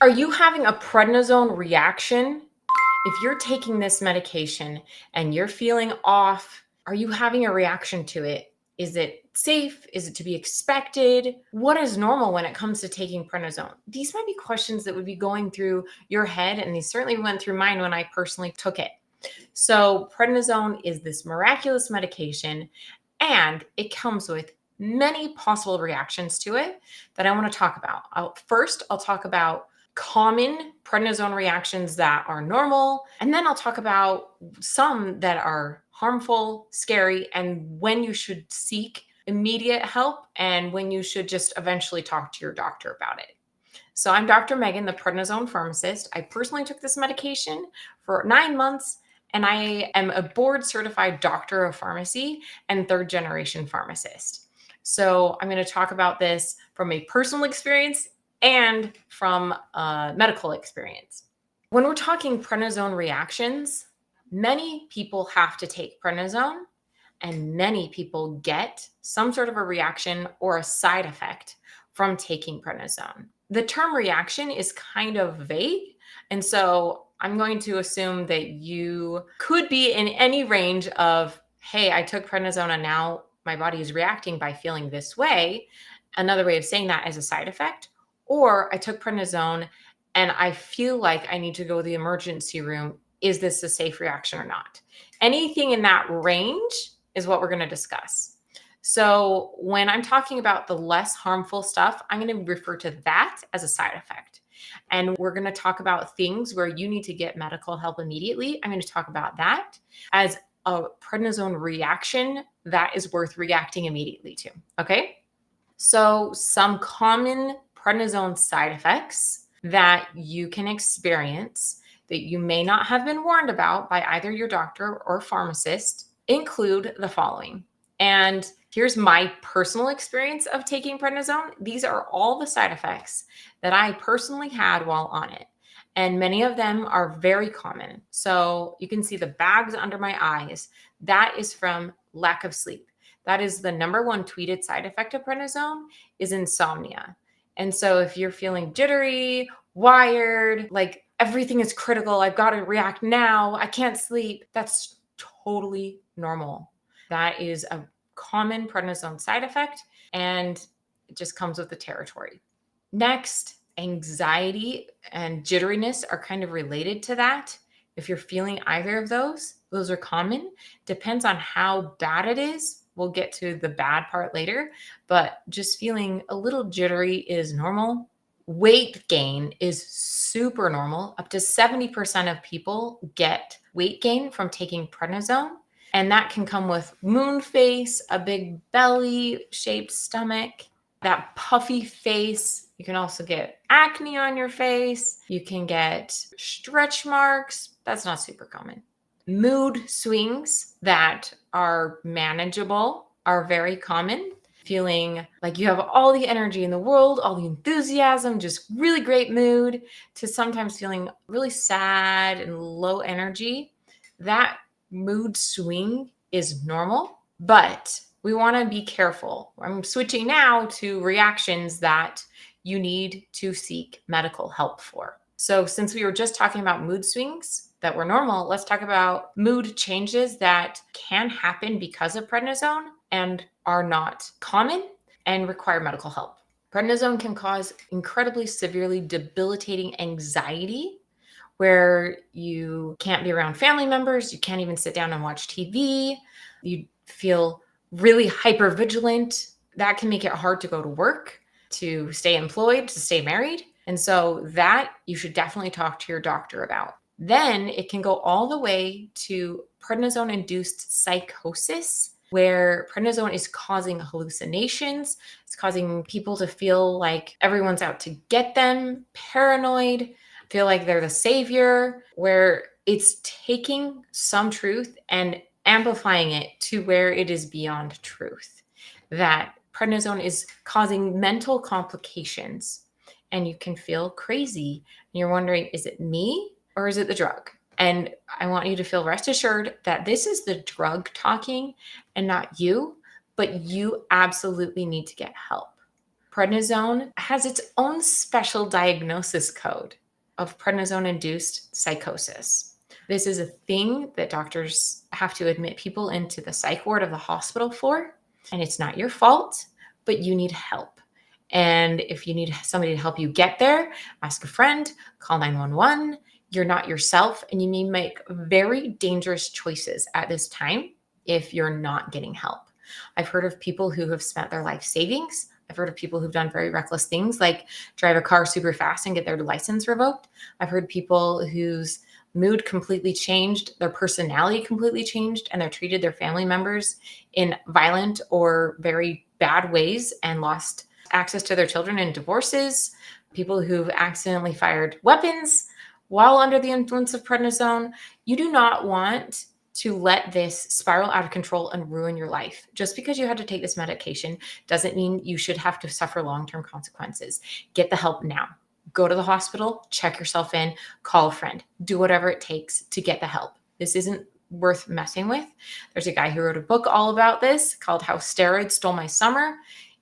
Are you having a prednisone reaction? If you're taking this medication and you're feeling off, are you having a reaction to it? Is it safe? Is it to be expected? What is normal when it comes to taking prednisone? These might be questions that would be going through your head, and these certainly went through mine when I personally took it. So, prednisone is this miraculous medication, and it comes with many possible reactions to it that I want to talk about. I'll talk about common prednisone reactions that are normal, and then I'll talk about some that are harmful, scary, and when you should seek immediate help and when you should just eventually talk to your doctor about it. So, I'm Dr. Megan, the prednisone pharmacist. I personally took this medication for 9 months, and I am a board certified doctor of pharmacy and third generation pharmacist. So, I'm going to talk about this from a personal experience and from a medical experience. When we're talking prednisone reactions, many people have to take prednisone, and many people get some sort of a reaction or a side effect from taking prednisone. The term reaction is kind of vague. And so I'm going to assume that you could be in any range of, hey, I took prednisone and now my body is reacting by feeling this way. Another way of saying that is a side effect. Or I took prednisone and I feel like I need to go to the emergency room. Is this a safe reaction or not? Anything in that range is what we're going to discuss. So when I'm talking about the less harmful stuff, I'm going to refer to that as a side effect. And we're going to talk about things where you need to get medical help immediately. I'm going to talk about that as a prednisone reaction that is worth reacting immediately to. Okay. So some common prednisone side effects that you can experience that you may not have been warned about by either your doctor or pharmacist include the following. And here's my personal experience of taking prednisone. These are all the side effects that I personally had while on it. And many of them are very common. So you can see the bags under my eyes. That is from lack of sleep. That is the number one tweeted side effect of prednisone is insomnia. And so if you're feeling jittery, wired, like everything is critical, I've got to react now, I can't sleep, that's totally normal. That is a common prednisone side effect, and it just comes with the territory. Next, anxiety and jitteriness are kind of related to that. If you're feeling either of those are common. Depends on how bad it is. We'll get to the bad part later, but just feeling a little jittery is normal. Weight gain is super normal. Up to 70% of people get weight gain from taking prednisone. And that can come with moon face, a big belly shaped stomach, that puffy face. You can also get acne on your face. You can get stretch marks. That's not super common. Mood swings that are manageable are very common. Feeling like you have all the energy in the world, all the enthusiasm, just really great mood, to sometimes feeling really sad and low energy. That mood swing is normal, but we want to be careful. I'm switching now to reactions that you need to seek medical help for. So since we were just talking about mood swings that were normal, let's talk about mood changes that can happen because of prednisone and are not common and require medical help. Prednisone can cause incredibly severely debilitating anxiety where you can't be around family members, you can't even sit down and watch TV, you feel really hypervigilant. That can make it hard to go to work, to stay employed, to stay married. And so that you should definitely talk to your doctor about. Then it can go all the way to prednisone-induced psychosis, where prednisone is causing hallucinations. It's causing people to feel like everyone's out to get them, paranoid, feel like they're the savior, where it's taking some truth and amplifying it to where it is beyond truth. That prednisone is causing mental complications and you can feel crazy. And you're wondering, is it me or is it the drug? And I want you to feel rest assured that this is the drug talking and not you, but you absolutely need to get help. Prednisone has its own special diagnosis code of prednisone-induced psychosis. This is a thing that doctors have to admit people into the psych ward of the hospital for, and it's not your fault, but you need help. And if you need somebody to help you get there, ask a friend, call 911. You're not yourself, and you need to make very dangerous choices at this time if you're not getting help. I've heard of people who have spent their life savings. I've heard of people who've done very reckless things like drive a car super fast and get their license revoked. I've heard people whose mood completely changed, their personality completely changed, and they're treated their family members in violent or very bad ways and lost access to their children in divorces. People who've accidentally fired weapons while under the influence of prednisone. You do not want to let this spiral out of control and ruin your life. Just because you had to take this medication doesn't mean you should have to suffer long-term consequences. Get the help now. Go to the hospital, check yourself in, call a friend, do whatever it takes to get the help. This isn't worth messing with. There's a guy who wrote a book all about this called How Steroids Stole My Summer.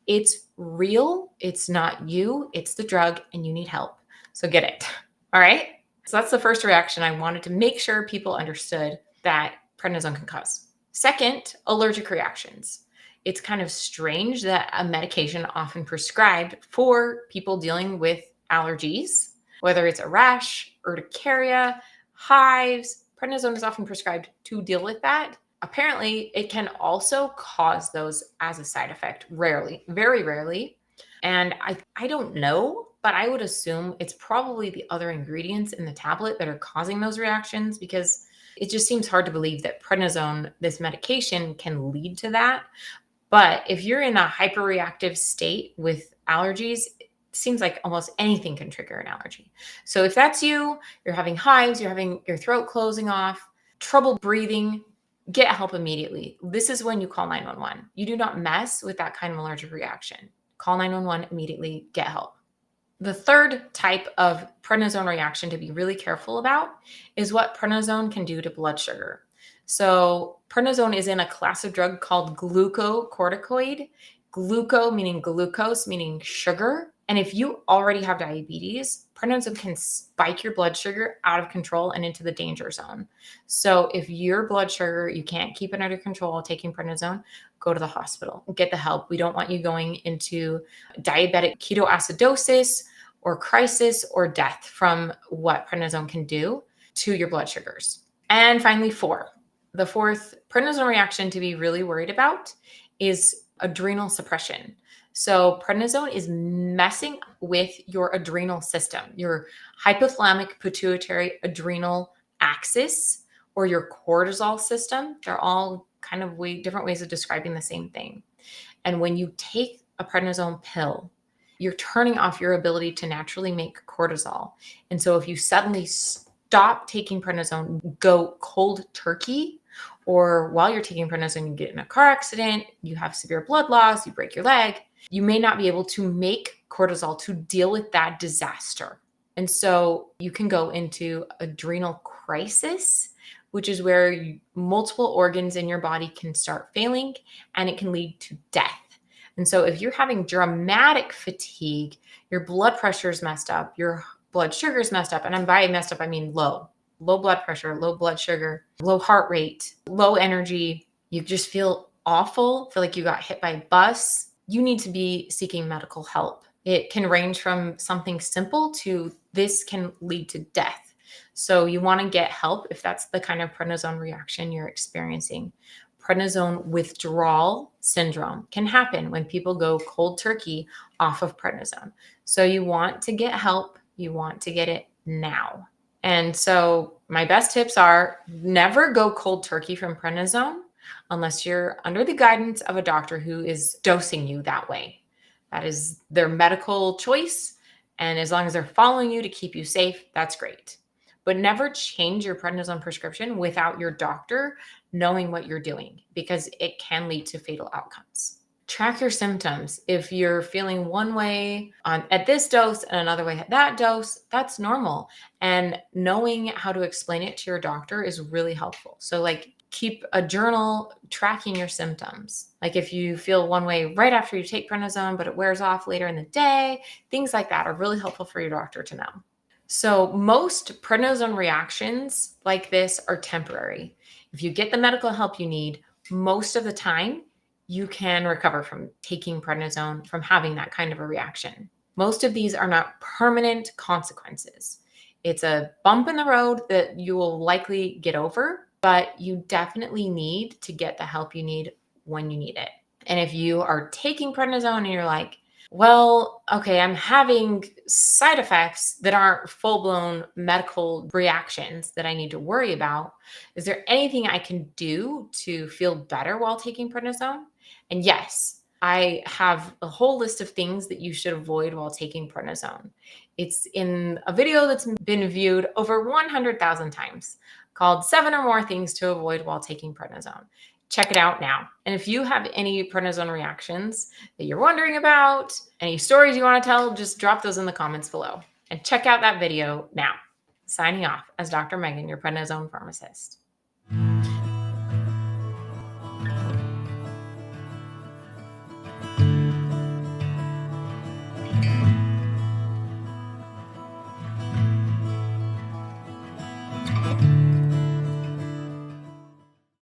It's real. It's not you. It's the drug, and you need help. So get it. All right? So that's the first reaction I wanted to make sure people understood that prednisone can cause. Second, allergic reactions. It's kind of strange that a medication often prescribed for people dealing with allergies, whether it's a rash, urticaria, hives, prednisone is often prescribed to deal with that. Apparently, it can also cause those as a side effect, rarely, very rarely. And I don't know, but I would assume it's probably the other ingredients in the tablet that are causing those reactions, because it just seems hard to believe that prednisone, this medication, can lead to that. But if you're in a hyperreactive state with allergies, it seems like almost anything can trigger an allergy. So if that's you, you're having hives, you're having your throat closing off, trouble breathing, get help immediately. This is when you call 911. You do not mess with that kind of allergic reaction. Call 911 immediately, get help. The third type of prednisone reaction to be really careful about is what prednisone can do to blood sugar. So prednisone is in a class of drug called glucocorticoid. Gluco meaning glucose, meaning sugar. And if you already have diabetes, prednisone can spike your blood sugar out of control and into the danger zone. So if your blood sugar, you can't keep it under control taking prednisone, go to the hospital, get the help. We don't want you going into diabetic ketoacidosis or crisis or death from what prednisone can do to your blood sugars. And finally, the fourth prednisone reaction to be really worried about is adrenal suppression. So prednisone is messing with your adrenal system, your hypothalamic pituitary adrenal axis, or your cortisol system. They're all kind of different ways of describing the same thing. And when you take a prednisone pill, you're turning off your ability to naturally make cortisol. And so if you suddenly stop taking prednisone, go cold turkey, or while you're taking prednisone, you get in a car accident, you have severe blood loss, you break your leg, you may not be able to make cortisol to deal with that disaster. And so you can go into adrenal crisis, which is where multiple organs in your body can start failing, and it can lead to death. And so if you're having dramatic fatigue, your blood pressure is messed up, your blood sugar is messed up, and by messed up, I mean low blood pressure, low blood sugar, low heart rate, low energy, you just feel awful, feel like you got hit by a bus, you need to be seeking medical help. It can range from something simple to this can lead to death. So you want to get help if that's the kind of prednisone reaction you're experiencing. Prednisone withdrawal syndrome can happen when people go cold turkey off of prednisone. So you want to get help. You want to get it now. And so my best tips are never go cold turkey from prednisone unless you're under the guidance of a doctor who is dosing you that way. That is their medical choice. And as long as they're following you to keep you safe, that's great. But never change your prednisone prescription without your doctor knowing what you're doing, because it can lead to fatal outcomes. Track your symptoms. If you're feeling one way at this dose and another way at that dose, that's normal. And knowing how to explain it to your doctor is really helpful. So like Keep a journal tracking your symptoms. Like if you feel one way right after you take prednisone, but it wears off later in the day, things like that are really helpful for your doctor to know. So most prednisone reactions like this are temporary. If you get the medical help you need, most of the time you can recover from taking prednisone, from having that kind of a reaction. Most of these are not permanent consequences. It's a bump in the road that you will likely get over, but you definitely need to get the help you need when you need it. And if you are taking prednisone and you're like, well, okay, I'm having side effects that aren't full blown medical reactions that I need to worry about. Is there anything I can do to feel better while taking prednisone? And yes, I have a whole list of things that you should avoid while taking prednisone. It's in a video that's been viewed over 100,000 times called 7 or More Things to Avoid While Taking Prednisone. Check it out now. And if you have any prednisone reactions that you're wondering about, any stories you want to tell, just drop those in the comments below. And check out that video now. Signing off as Dr. Megan, your prednisone pharmacist.